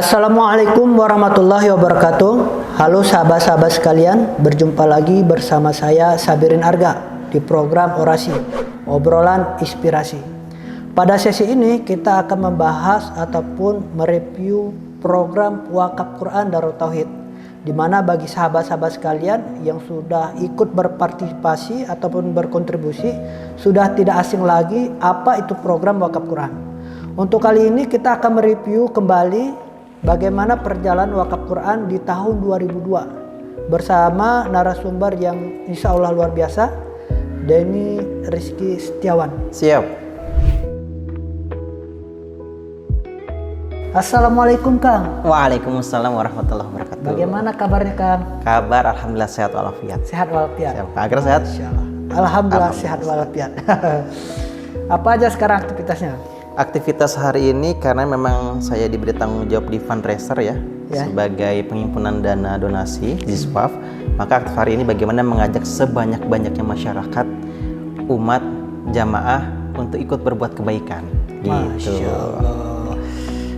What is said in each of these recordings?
Assalamualaikum warahmatullahi wabarakatuh. Halo sahabat-sahabat sekalian, berjumpa lagi bersama saya Sabirin Arga di program Orasi, obrolan inspirasi. Pada sesi ini kita akan membahas ataupun mereview program Wakaf Quran Darut Tauhid, di mana bagi sahabat-sahabat sekalian yang sudah ikut berpartisipasi ataupun berkontribusi sudah tidak asing lagi apa itu program Wakaf Quran. Untuk kali ini kita akan mereview kembali bagaimana perjalanan Wakaf Quran di tahun 2002 bersama narasumber yang insya Allah luar biasa, Denny Rizky Setiawan. Siap. Assalamualaikum Kang. Waalaikumsalam warahmatullahi wabarakatuh. Bagaimana kabarnya Kang? Kabar alhamdulillah sehat walafiat. Sehat walafiat. Siap. Agar sehat? Alhamdulillah sehat walafiat. Apa aja sekarang aktivitasnya? Aktivitas hari ini karena memang saya diberi tanggung jawab di fundraiser ya, sebagai penghimpunan dana donasi Ziswaf. Maka aktif hari ini bagaimana mengajak sebanyak-banyaknya masyarakat, umat, jamaah untuk ikut berbuat kebaikan. Gitu. Masya Allah.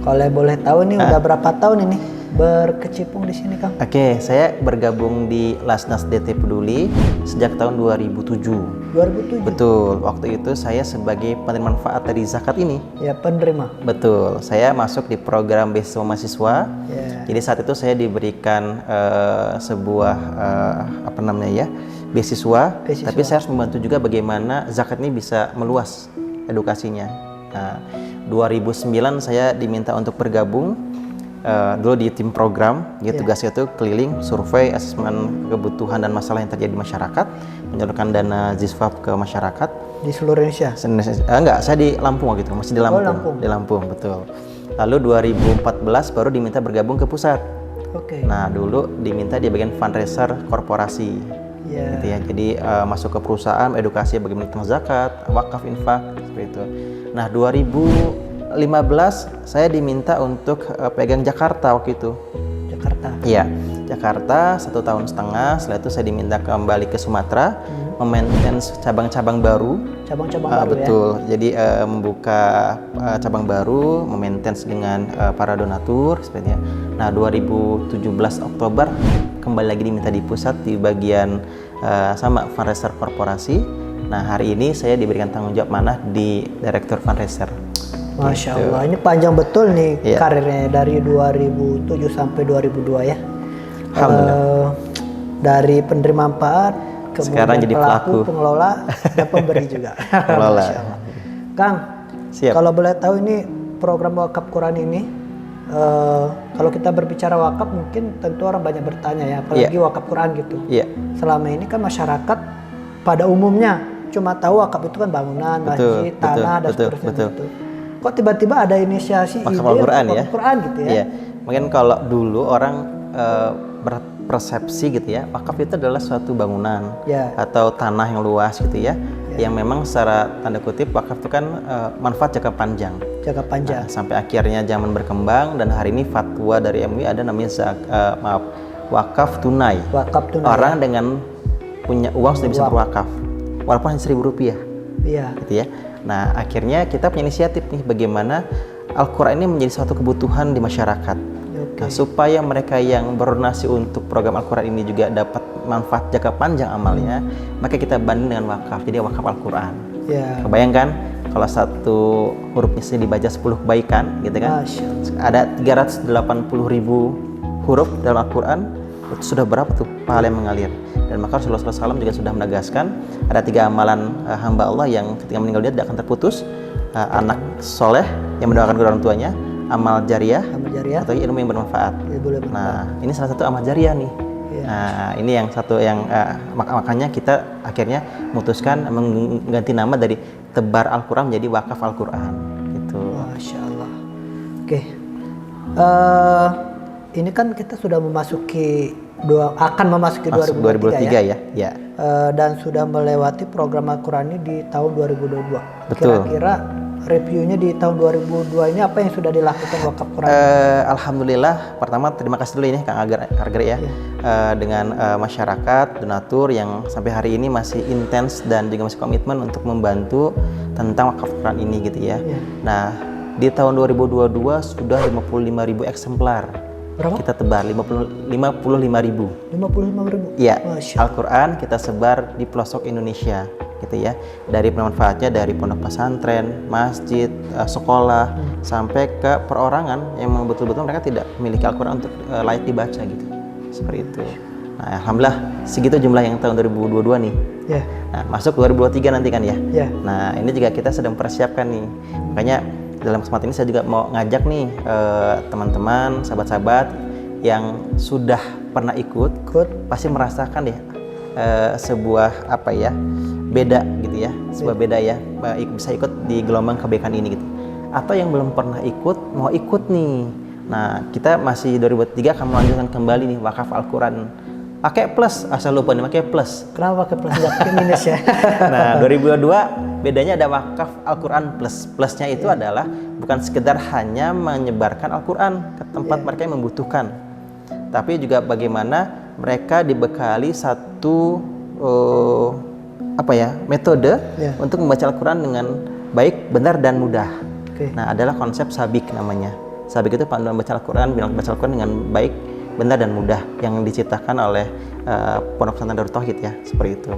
Kalau boleh tahu nih udah berapa tahun ini berkecimpung di sini Kang? Oke, saya bergabung di Lasnas DT Peduli sejak tahun 2007. 2007? Betul, waktu itu saya sebagai penerima manfaat dari zakat ini. Ya, penerima. Betul, saya masuk di program beasiswa mahasiswa. Jadi saat itu saya diberikan sebuah beasiswa, tapi saya harus membantu juga bagaimana zakat ini bisa meluas edukasinya. Nah, 2009 saya diminta untuk bergabung dulu di tim program, tugasnya itu keliling, survei, asesmen kebutuhan dan masalah yang terjadi di masyarakat, menyalurkan dana Ziswaf ke masyarakat. Di seluruh Indonesia? Enggak, saya di Lampung waktu itu, masih di Lampung. Lampung. Di Lampung, betul. Lalu 2014 baru diminta bergabung ke pusat. Nah, dulu diminta di bagian fundraiser korporasi. Gitu ya. Jadi masuk ke perusahaan, edukasi bagaimana tentang zakat, wakaf, infak, seperti itu. Nah, 2015 saya diminta untuk pegang Jakarta waktu itu. Jakarta? Iya, Jakarta 1,5 tahun. Setelah itu saya diminta kembali ke Sumatera, memaintain cabang-cabang baru. Cabang-cabang baru betul. Jadi membuka cabang baru, memaintain dengan para donatur sepertinya. Nah, 2017 Oktober kembali lagi diminta di pusat di bagian sama fundraiser korporasi. Nah, hari ini saya diberikan tanggung jawab manah di Direktur Fundraiser. Masya Allah, ini panjang betul nih karirnya dari 2007 sampai 2002 ya. Alhamdulillah. Dari penerima manfaat, kemudian sekarang jadi pelaku, pengelola, dan pemberi juga. Pengelola. Masya Allah. Kang, kalau boleh tahu ini program Wakaf Quran ini, kalau kita berbicara wakaf mungkin tentu orang banyak bertanya ya, apalagi wakaf Quran gitu. Selama ini kan masyarakat pada umumnya cuma tahu wakaf itu kan bangunan, masjid, tanah, dan seterusnya gitu. Kok tiba-tiba ada inisiasi wakaf ide Al-Quran wakaf Quran gitu ya? Iya. Mungkin kalau dulu orang berpersepsi gitu ya, wakaf itu adalah suatu bangunan atau tanah yang luas gitu ya, yang memang secara tanda kutip wakaf itu kan manfaat jangka panjang. Jangka panjang. Nah, sampai akhirnya zaman berkembang dan hari ini fatwa dari MUI ada namanya wakaf tunai. Wakaf tunai. Orang dengan punya uang sudah bisa berwakaf, walaupun hanya Rp1.000. Gitu ya. Nah, akhirnya kita punya inisiatif nih bagaimana Al-Quran ini menjadi suatu kebutuhan di masyarakat. Nah, supaya mereka yang berdonasi untuk program Al-Quran ini juga dapat manfaat jangka panjang amalnya, maka kita banding dengan wakaf, jadi wakaf Al-Quran. Kebayangkan kalau satu hurufnya sendiri dibaca 10 kebaikan gitu kan, ada 380.000 huruf dalam Al-Quran, itu sudah berapa tuh pahala yang mengalir. Dan maka Rasulullah SAW juga sudah menegaskan ada 3 amalan hamba Allah yang ketika meninggal dia tidak akan terputus. Anak soleh yang mendoakan kedua orang tuanya, amal jariah, atau ilmu yang bermanfaat. Nah, ini salah satu amal jariah nih. Nah, ini yang satu yang makanya kita akhirnya memutuskan mengganti nama dari Tebar Al-Quran menjadi Wakaf Al-Quran gitu. Masya Allah. Ini kan kita sudah akan memasuki 2023 ya. Dan sudah melewati program Al-Quran ini di tahun 2022. Betul. Kira-kira reviewnya di tahun 2002 ini apa yang sudah dilakukan Wakaf Quran? Alhamdulillah, pertama terima kasih dulu ini Kang Arger ya, dengan masyarakat, donatur yang sampai hari ini masih intens dan juga masih komitmen untuk membantu tentang Wakaf Quran ini gitu ya. Nah, di tahun 2022 sudah 55.000 eksemplar. Berapa? Kita tebar 55.000. 55.000. Iya, Al-Quran kita sebar di pelosok Indonesia, gitu ya. Dari pemanfaatnya dari pondok pesantren, masjid, sekolah, sampai ke perorangan yang memang betul-betul mereka tidak memiliki Al-Quran untuk layak dibaca gitu. Seperti itu. Nah, alhamdulillah segitu jumlah yang tahun 2022 nih. Yeah. Nah, masuk 2023 nanti kan ya. Yeah. Nah, ini juga kita sedang persiapkan nih. Makanya dalam kesempatan ini saya juga mau ngajak nih teman-teman, sahabat-sahabat yang sudah pernah ikut pasti merasakan deh sebuah apa ya, beda gitu ya, sebuah beda ya, bisa ikut di gelombang kebaikan ini gitu. Atau yang belum pernah ikut mau ikut nih. Nah, kita masih 2023 akan melanjutkan kembali nih wakaf Al-Quran. Pakai plus, asal lupa nih pakai plus. Kenapa pakai plus, nggak pakai minus ya? Nah, 2022 bedanya ada wakaf Al-Quran plus. Plusnya itu adalah bukan sekedar hanya menyebarkan Al-Quran ke tempat mereka yang membutuhkan, tapi juga bagaimana mereka dibekali satu metode untuk membaca Al-Quran dengan baik, benar, dan mudah. Nah, adalah konsep sabik namanya. Sabik itu panduan baca Al-Quran, bilang baca Al-Quran dengan baik, benar, dan mudah yang diciptakan oleh Pondok Pesantren Darut Tauhid ya, seperti itu.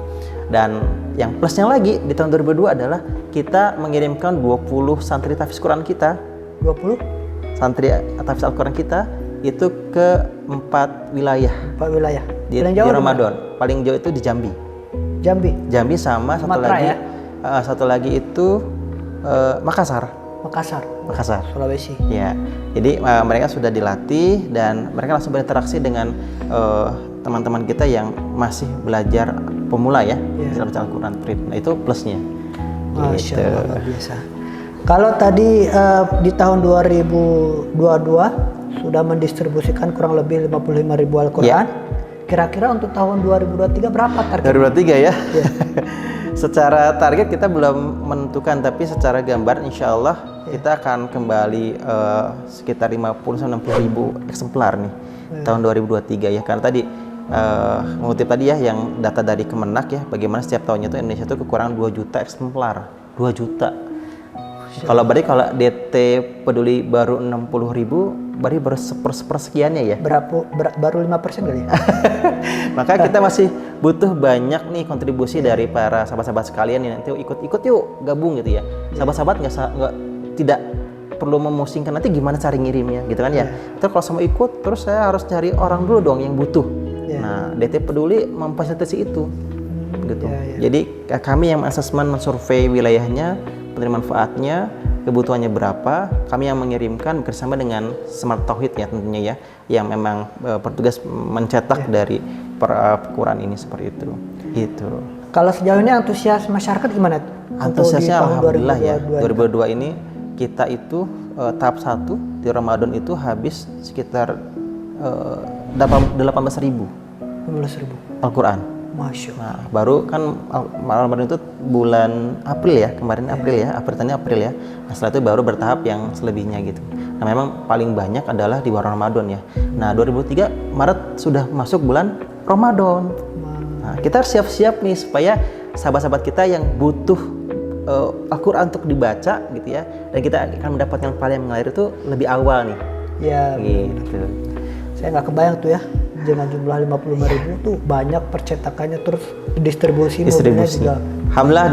Dan yang plusnya lagi di tahun 2022 adalah kita mengirimkan 20 santri tahfiz Quran kita. 20 santri tahfiz Al-Quran kita itu ke 4 wilayah. 4 wilayah. Di Ramadan. Paling jauh itu di Jambi. Jambi sama Sumatera, satu lagi itu Makassar. Sulawesi. Ya, jadi mereka sudah dilatih dan mereka langsung berinteraksi dengan teman-teman kita yang masih belajar pemula ya, baca Al-Quran. Nah, itu plusnya. Masya Allah, luar biasa. Kalau tadi di tahun 2022 sudah mendistribusikan kurang lebih 55.000 Al-Quran. Kira-kira untuk tahun 2023 berapa target? 2023 ya. Secara target kita belum menentukan, tapi secara gambar insya Allah kita akan kembali sekitar 50-60.000 eksemplar nih tahun 2023 ya. Karena tadi mengutip tadi ya yang data dari Kemenak ya, bagaimana setiap tahunnya itu Indonesia itu kekurangan 2 juta eksemplar. 2 juta. Kalau berarti kalau DT peduli baru 60.000, berarti baru sepersekiannya ya. Baru 5% kali ya. Maka kita masih butuh banyak nih kontribusi dari para sahabat-sahabat sekalian yang nanti ikut yuk gabung gitu ya. Sahabat-sahabat tidak perlu memusingkan nanti gimana cara ngirimnya gitu kan ya. Terus kalau sama ikut terus saya harus cari orang dulu dong yang butuh. Nah, DT peduli memfasilitasi itu gitu. Jadi kami yang asesmen, mensurvei wilayahnya, penerima manfaatnya, kebutuhannya berapa, kami yang mengirimkan bersama dengan Smart Tauhid ya tentunya ya, yang memang bertugas mencetak dari Quran ini seperti itu. Gitu. Kalau sejauh ini antusias masyarakat gimana? Antusiasnya alhamdulillah ya. 2022 ini kita itu tahap 1 di Ramadan itu habis sekitar 18.000 Al-Quran. Masya Allah. Nah, baru kan Ramadan itu bulan April ya, kemarin April ya, April ya. Nah, setelah itu baru bertahap yang selebihnya gitu. Nah, memang paling banyak adalah di bulan Ramadan ya. Nah, 2003 Maret sudah masuk bulan Ramadan. Nah, kita harus siap-siap nih supaya sahabat-sahabat kita yang butuh Al-Quran untuk dibaca gitu ya, dan kita akan mendapatkan pahala yang mengalir itu lebih awal nih. Ya, gitu. Saya nggak kebayang tuh ya, dengan jumlah 55.000 tuh banyak percetakannya, terus distribusinya juga. Alhamdulillah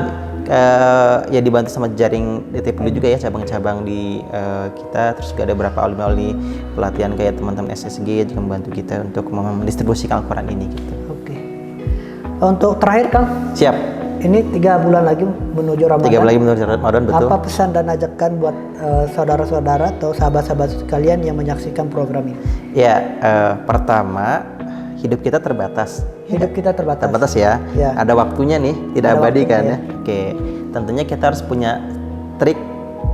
ya dibantu sama jaring DT Peduli juga ya, cabang-cabang di kita, terus juga ada beberapa alumni pelatihan kayak teman-teman SSG juga membantu kita untuk mendistribusikan Al-Quran ini gitu. Oke. Untuk terakhir Kang. Siap. Ini 3 bulan lagi menuju Ramadan. 3 bulan lagi menuju Ramadan, betul. Apa pesan dan ajakan buat saudara-saudara atau sahabat-sahabat sekalian yang menyaksikan program ini? Ya, pertama, hidup kita terbatas. Hidup kita terbatas. Terbatas ya. Ada waktunya nih, tidak abadi kan ya. Oke, tentunya kita harus punya trik,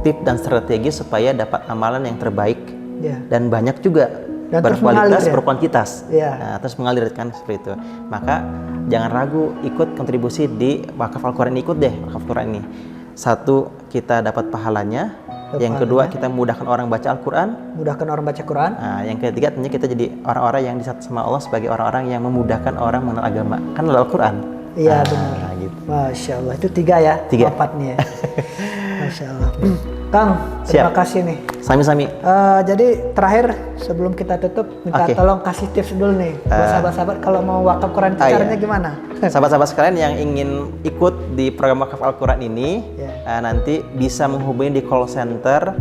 tip dan strategi supaya dapat amalan yang terbaik dan banyak juga. Dan berkualitas, berkuantitas. Nah, terus mengalir kan seperti itu. Maka jangan ragu ikut kontribusi di wakaf Al-Quran ini, ikut deh wakaf Al-Quran ini. 1, kita dapat pahalanya. Yang kedua, kita memudahkan orang baca Al-Quran. Mudahkan orang baca Quran. Nah, yang ketiga tentunya kita jadi orang-orang yang dicatat sama Allah sebagai orang-orang yang memudahkan orang mengenal agama. Kan Al-Quran. Iya benar. Gitu. Masya Allah, itu 3 ya. 3. Manfaatnya. Masya Allah. Kang, terima kasih nih. Sami-sami. Jadi terakhir sebelum kita tutup, minta tolong kasih tips dulu nih buat sahabat-sahabat kalau mau wakaf Quran itu caranya gimana? Sahabat-sahabat sekalian yang ingin ikut di program wakaf Al-Quran ini, nanti bisa menghubungi di call center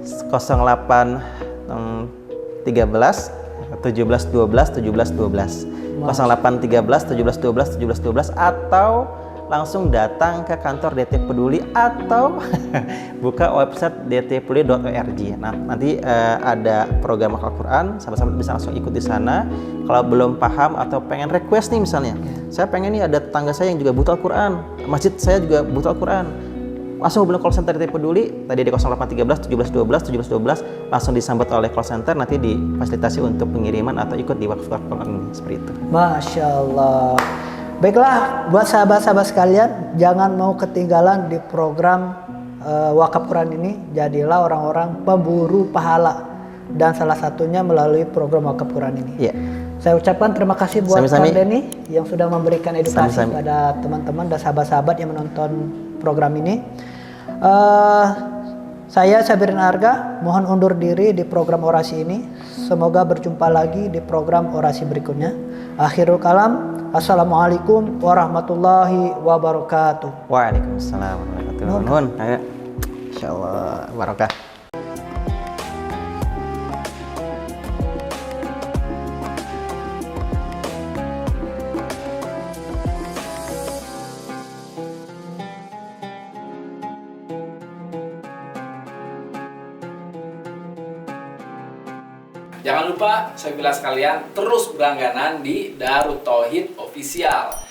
08 13 17 12 17 12 08 13 17 12 17 12 atau langsung datang ke kantor DT Peduli atau buka website dtpeduli.org. Nah, nanti ada program Al-Quran, sahabat-sahabat bisa langsung ikut di sana. Kalau belum paham atau pengen request nih misalnya, saya pengen nih ada tetangga saya yang juga butuh Al-Quran, masjid saya juga butuh Al-Quran, langsung hubungi call center DT Peduli tadi di 0813 17 12 17 12, langsung disambut oleh call center, nanti difasilitasi untuk pengiriman atau ikut di wakaf Al-Quran ini, seperti itu. Masya Allah. Baiklah, buat sahabat-sahabat sekalian, jangan mau ketinggalan di program wakaf Quran ini. Jadilah orang-orang pemburu pahala, dan salah satunya melalui program wakaf Quran ini. Saya ucapkan terima kasih buat Kang Denny yang sudah memberikan edukasi pada teman-teman dan sahabat-sahabat yang menonton program ini. Saya Sabirin Arga mohon undur diri di program orasi ini. Semoga berjumpa lagi di program orasi berikutnya. Akhirul kalam, assalamualaikum warahmatullahi wabarakatuh. Waalaikumsalam warahmatullahi wabarakatuh. Insyaallah barokah. Jangan lupa, saya bilang sekalian, terus berlangganan di Darut Tauhid Official.